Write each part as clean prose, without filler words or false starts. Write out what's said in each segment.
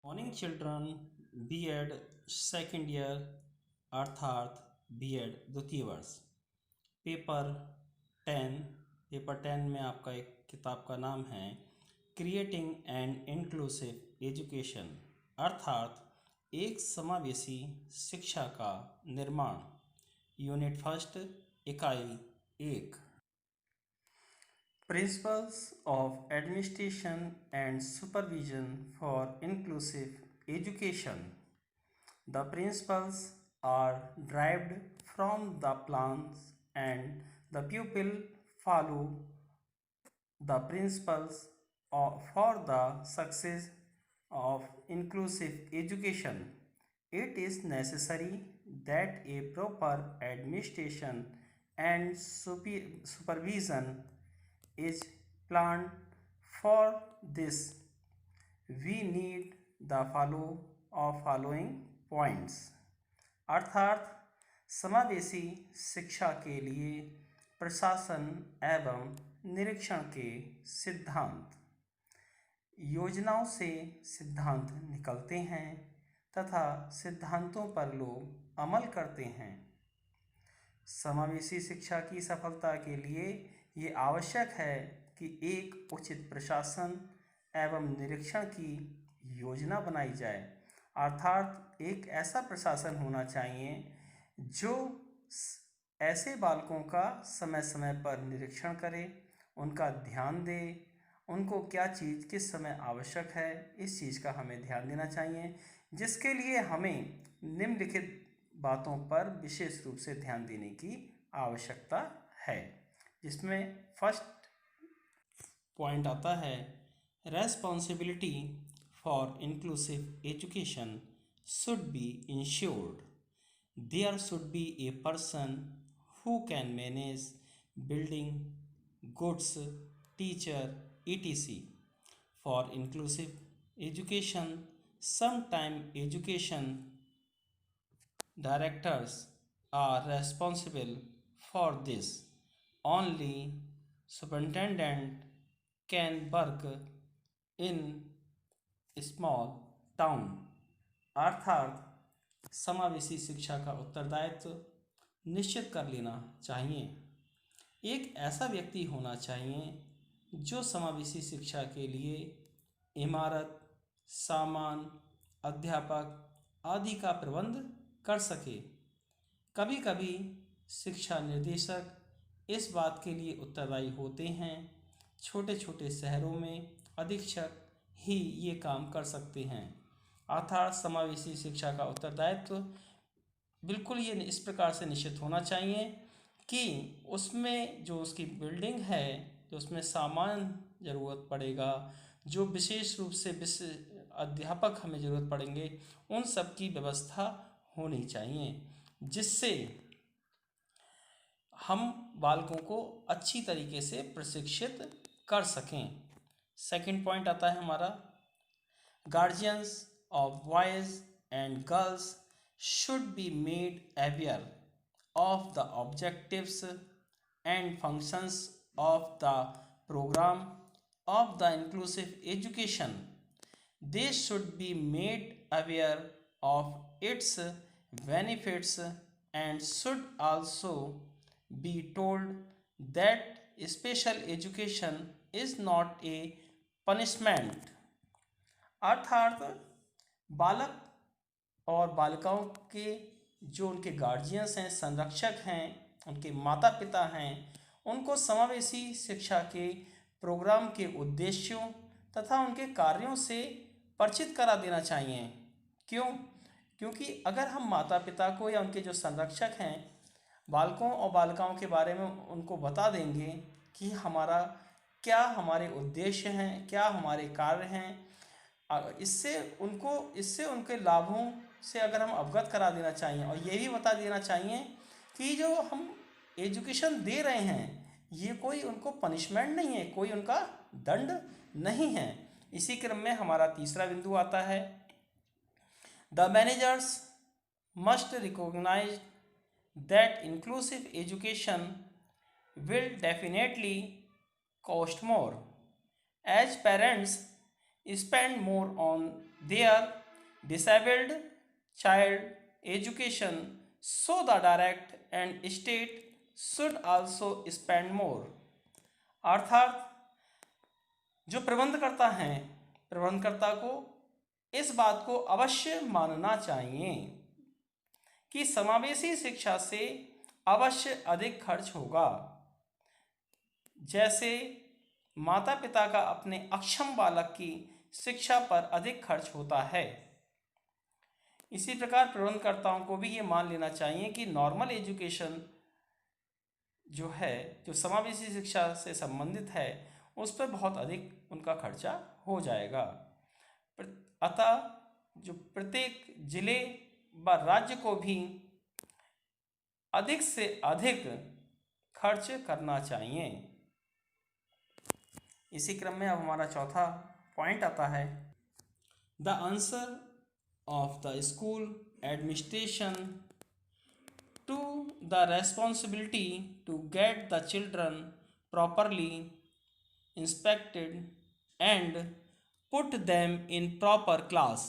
Morning children BEd second year अर्थात BEd द्वितीय वर्ष पेपर 10। पेपर 10 में आपका एक किताब का नाम है क्रिएटिंग एन इंक्लूसिव एजुकेशन अर्थात एक समावेशी शिक्षा का निर्माण। यूनिट फर्स्ट इकाई 1। Principles of Administration and Supervision for Inclusive Education. The principles are derived from the plans and the pupil follow the principles for the success of inclusive education. It is necessary that a proper administration and supervision is planned. For this we need the following points। अर्थात समावेशी शिक्षा के लिए प्रशासन एवं निरीक्षण के सिद्धांत। योजनाओं से सिद्धांत निकलते हैं तथा सिद्धांतों पर लोग अमल करते हैं। समावेशी शिक्षा की सफलता के लिए ये आवश्यक है कि एक उचित प्रशासन एवं निरीक्षण की योजना बनाई जाए, अर्थात एक ऐसा प्रशासन होना चाहिए जो ऐसे बालकों का समय समय पर निरीक्षण करे, उनका ध्यान दे, उनको क्या चीज़ किस समय आवश्यक है इस चीज़ का हमें ध्यान देना चाहिए, जिसके लिए हमें निम्नलिखित बातों पर विशेष रूप से ध्यान देने की आवश्यकता है। जिसमें फर्स्ट पॉइंट आता है responsibility for inclusive education should be ensured. There should be a person who can manage building, goods, teacher, etc. For inclusive education sometime education directors are responsible for this। only superintendent can work in small town। अर्थात समावेशी शिक्षा का उत्तरदायित्व निश्चित कर लेना चाहिए। एक ऐसा व्यक्ति होना चाहिए जो समावेशी शिक्षा के लिए इमारत, सामान, अध्यापक आदि का प्रबंध कर सके। कभी कभी शिक्षा निर्देशक इस बात के लिए उत्तरदायी होते हैं। छोटे छोटे शहरों में अधीक्षक ही ये काम कर सकते हैं। अर्थात समावेशी शिक्षा का उत्तरदायित्व बिल्कुल ये इस प्रकार से निश्चित होना चाहिए कि उसमें जो उसकी बिल्डिंग है, जो उसमें सामान ज़रूरत पड़ेगा, जो विशेष रूप से अध्यापक हमें ज़रूरत पड़ेंगे, उन सब की व्यवस्था होनी चाहिए, जिससे हम बालकों को अच्छी तरीके से प्रशिक्षित कर सकें। सेकंड पॉइंट आता है हमारा guardians of boys and girls should be made aware of the objectives and functions of the programme of the inclusive education। They should be made aware of its benefits and should also be told that special education is not a punishment। अर्थात बालक और बालिकाओं के जो उनके guardians हैं, संरक्षक हैं, उनके माता पिता हैं, उनको समावेशी शिक्षा के प्रोग्राम के उद्देश्यों तथा उनके कार्यों से परिचित करा देना चाहिए। क्यों? क्योंकि अगर हम माता पिता को या उनके जो संरक्षक हैं बालकों और बालिकाओं के बारे में उनको बता देंगे कि हमारे उद्देश्य हैं, क्या हमारे कार्य हैं, इससे उनके लाभों से अगर हम अवगत करा देना चाहिए और ये भी बता देना चाहिए कि जो हम एजुकेशन दे रहे हैं ये कोई उनको पनिशमेंट नहीं है, कोई उनका दंड नहीं है। इसी क्रम में हमारा तीसरा बिंदु आता है the managers must recognise that inclusive education will definitely cost more। As parents spend more on their disabled child education, so the direct and state should also spend more। अर्थात जो प्रबंधकर्ता हैं, प्रबंधकर्ता को इस बात को अवश्य मानना चाहिए कि समावेशी शिक्षा से अवश्य अधिक खर्च होगा। जैसे माता पिता का अपने अक्षम बालक की शिक्षा पर अधिक खर्च होता है, इसी प्रकार प्रबंधकर्ताओं को भी ये मान लेना चाहिए कि नॉर्मल एजुकेशन जो है, जो समावेशी शिक्षा से संबंधित है, उस पर बहुत अधिक उनका खर्चा हो जाएगा। अतः जो प्रत्येक जिले व राज्य को भी अधिक से अधिक खर्च करना चाहिए। इसी क्रम में अब हमारा चौथा पॉइंट आता है, the answer of the school administration to the responsibility to get the children properly inspected and put them in proper class.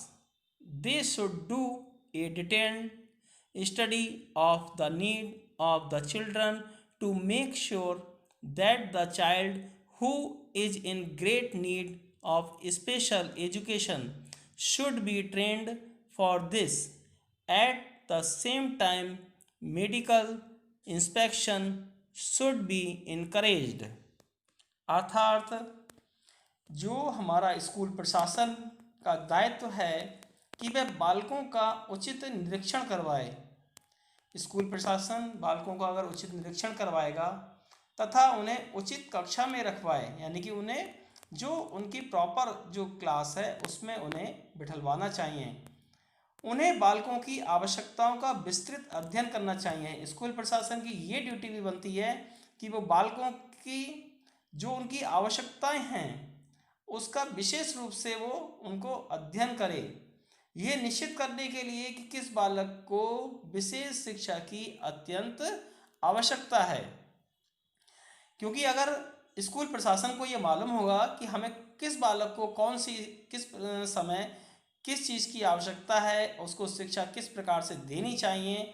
They should do a detailed study of the need of the children to make sure that the child who is in great need of special education should be trained for this. At the same time, medical inspection should be encouraged. अर्थात जो हमारा school प्रशासन का दायित्व है कि वह बालकों का उचित निरीक्षण करवाए। स्कूल प्रशासन बालकों का अगर उचित निरीक्षण करवाएगा तथा उन्हें उचित कक्षा में रखवाए, यानी कि उन्हें जो उनकी प्रॉपर जो क्लास है उसमें उन्हें बिठलवाना चाहिए। उन्हें बालकों की आवश्यकताओं का विस्तृत अध्ययन करना चाहिए। स्कूल प्रशासन की ये ड्यूटी भी बनती है कि वो बालकों की जो उनकी आवश्यकताएं हैं उसका विशेष रूप से वो उनको अध्ययन करे, ये निश्चित करने के लिए कि किस बालक को विशेष शिक्षा की अत्यंत आवश्यकता है। क्योंकि अगर स्कूल प्रशासन को ये मालूम होगा कि हमें किस बालक को कौन सी किस समय किस चीज़ की आवश्यकता है, उसको शिक्षा किस प्रकार से देनी चाहिए,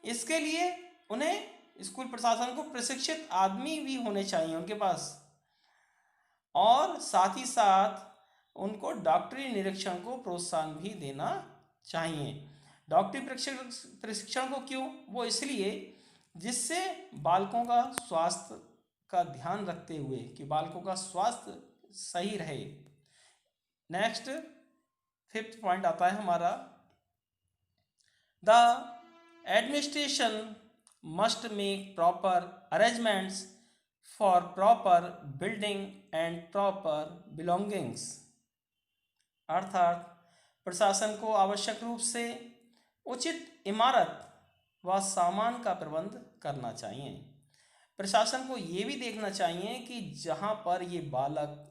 इसके लिए उन्हें स्कूल प्रशासन को प्रशिक्षित आदमी भी होने चाहिए उनके पास, और साथ ही साथ उनको डॉक्टरी निरीक्षण को प्रोत्साहन भी देना चाहिए। डॉक्टरी प्रशिक्षण को क्यों? वो इसलिए जिससे बालकों का स्वास्थ्य का ध्यान रखते हुए कि बालकों का स्वास्थ्य सही रहे। नेक्स्ट फिफ्थ पॉइंट आता है हमारा, the administration must make proper arrangements for proper building and proper belongings. अर्थात प्रशासन को आवश्यक रूप से उचित इमारत व सामान का प्रबंध करना चाहिए। प्रशासन को ये भी देखना चाहिए कि जहाँ पर ये बालक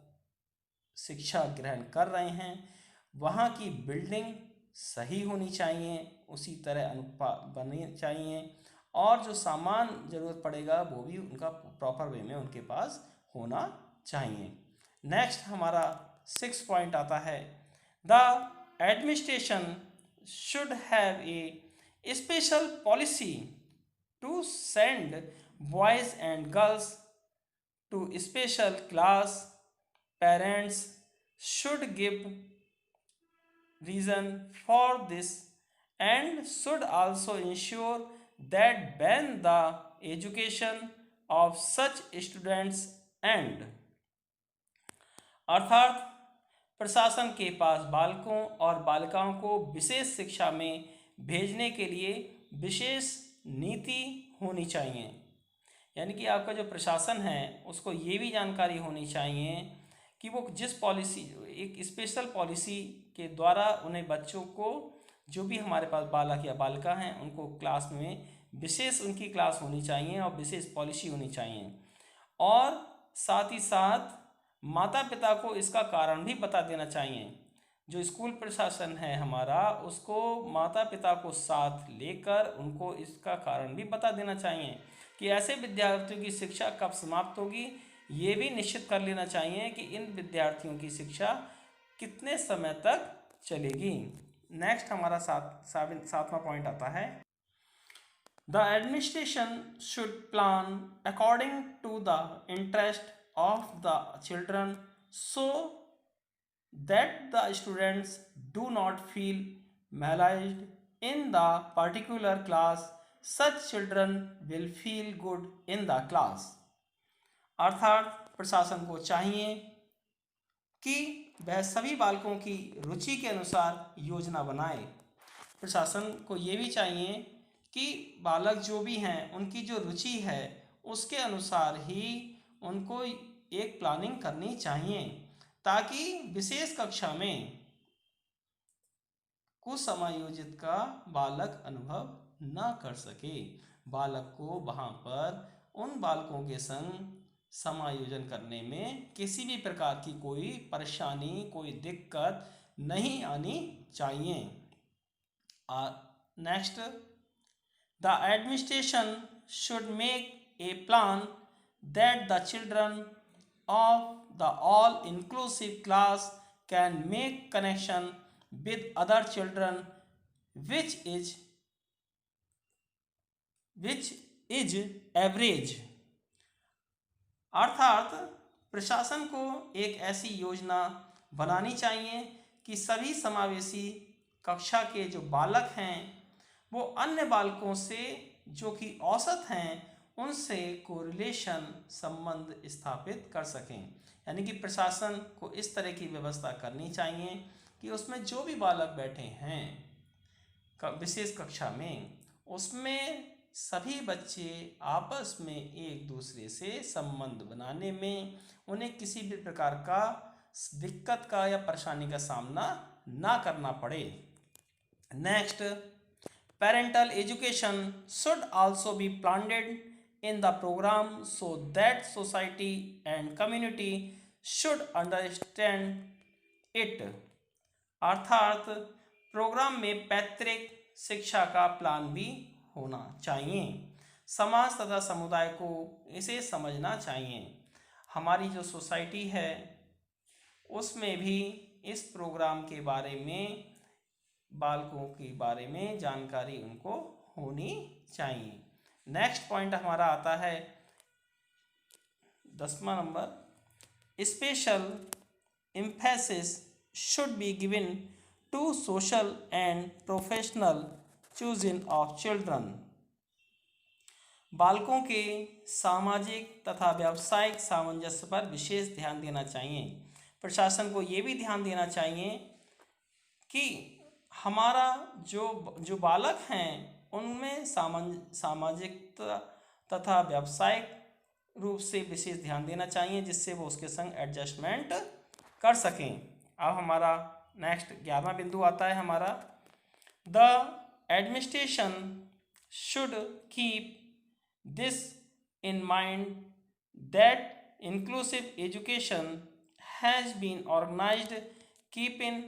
शिक्षा ग्रहण कर रहे हैं वहाँ की बिल्डिंग सही होनी चाहिए, उसी तरह अनुपात बननी चाहिए, और जो सामान ज़रूरत पड़ेगा वो भी उनका प्रॉपर वे में उनके पास होना चाहिए। नेक्स्ट हमारा 6 पॉइंट आता है, the administration should have a special policy to send boys and girls to special class. Parents should give reason for this and should also ensure that when the education of such students end। अर्थात प्रशासन के पास बालकों और बालिकाओं को विशेष शिक्षा में भेजने के लिए विशेष नीति होनी चाहिए। यानी कि आपका जो प्रशासन है उसको ये भी जानकारी होनी चाहिए कि वो जिस पॉलिसी, एक स्पेशल पॉलिसी के द्वारा उन्हें बच्चों को, जो भी हमारे पास बालक या बालिका हैं, उनको क्लास में विशेष उनकी क्लास होनी चाहिए और विशेष पॉलिसी होनी चाहिए। और साथ ही साथ माता पिता को इसका कारण भी बता देना चाहिए। जो स्कूल प्रशासन है हमारा, उसको माता पिता को साथ लेकर उनको इसका कारण भी बता देना चाहिए कि ऐसे विद्यार्थियों की शिक्षा कब समाप्त होगी। ये भी निश्चित कर लेना चाहिए कि इन विद्यार्थियों की शिक्षा कितने समय तक चलेगी। नेक्स्ट हमारा सातवां पॉइंट आता है, the administration should plan according to the interest of the children so that the students do not feel malised in the particular class, such children will feel good in the class. अर्थात प्रशासन को चाहिए कि वह सभी बालकों की रुचि के अनुसार योजना बनाए। प्रशासन को ये भी चाहिए कि बालक जो भी हैं उनकी जो रुचि है उसके अनुसार ही उनको एक प्लानिंग करनी चाहिए, ताकि विशेष कक्षा में कुछ समायोजित का बालक अनुभव न कर सके। बालक को वहाँ पर उन बालकों के संग समायोजन करने में किसी भी प्रकार की कोई परेशानी, कोई दिक्कत नहीं आनी चाहिए। Next, the administration should make a plan that the children of the all inclusive class can make connection with other children which is average। अर्थात प्रशासन को एक ऐसी योजना बनानी चाहिए कि सभी समावेशी कक्षा के जो बालक हैं वो अन्य बालकों से जो कि औसत हैं उनसे कोरिलेशन संबंध स्थापित कर सकें। यानी कि प्रशासन को इस तरह की व्यवस्था करनी चाहिए कि उसमें जो भी बालक बैठे हैं विशेष कक्षा में, उसमें सभी बच्चे आपस में एक दूसरे से संबंध बनाने में उन्हें किसी भी प्रकार का दिक्कत का या परेशानी का सामना ना करना पड़े। Next, parental education should also be planned in the programme so that society and community should understand it. अर्थात प्रोग्राम में पैतृक शिक्षा का प्लान भी होना चाहिए। समाज तथा समुदाय को इसे समझना चाहिए। हमारी जो सोसाइटी है उसमें भी इस प्रोग्राम के बारे में, बालकों के बारे में जानकारी उनको होनी चाहिए। नेक्स्ट पॉइंट हमारा आता है 10वां number, special emphasis should be given to social and professional choosing of children। बालकों के सामाजिक तथा व्यावसायिक सामंजस्य पर विशेष ध्यान देना चाहिए। प्रशासन को ये भी ध्यान देना चाहिए कि हमारा जो बालक हैं उनमें सामाजिक तथा व्यावसायिक रूप से विशेष ध्यान देना चाहिए, जिससे वो उसके संग एडजस्टमेंट कर सकें। अब हमारा नेक्स्ट 11वां बिंदु आता है हमारा, the administration should keep this in mind that inclusive education has been organised keeping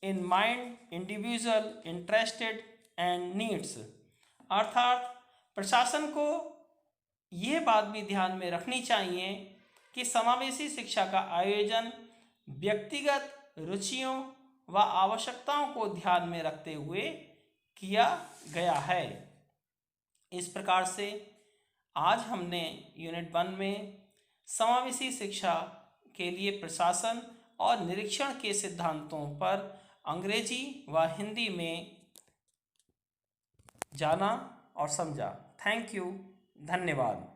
in mind individual interested and needs. अर्थात प्रशासन को यह बात भी ध्यान में रखनी चाहिए कि समावेशी शिक्षा का आयोजन व्यक्तिगत रुचियों व आवश्यकताओं को ध्यान में रखते हुए किया गया है। इस प्रकार से आज हमने यूनिट 1 में समावेशी शिक्षा के लिए प्रशासन और निरीक्षण के सिद्धांतों पर अंग्रेजी व हिंदी में जाना और समझा। थैंक यू, धन्यवाद।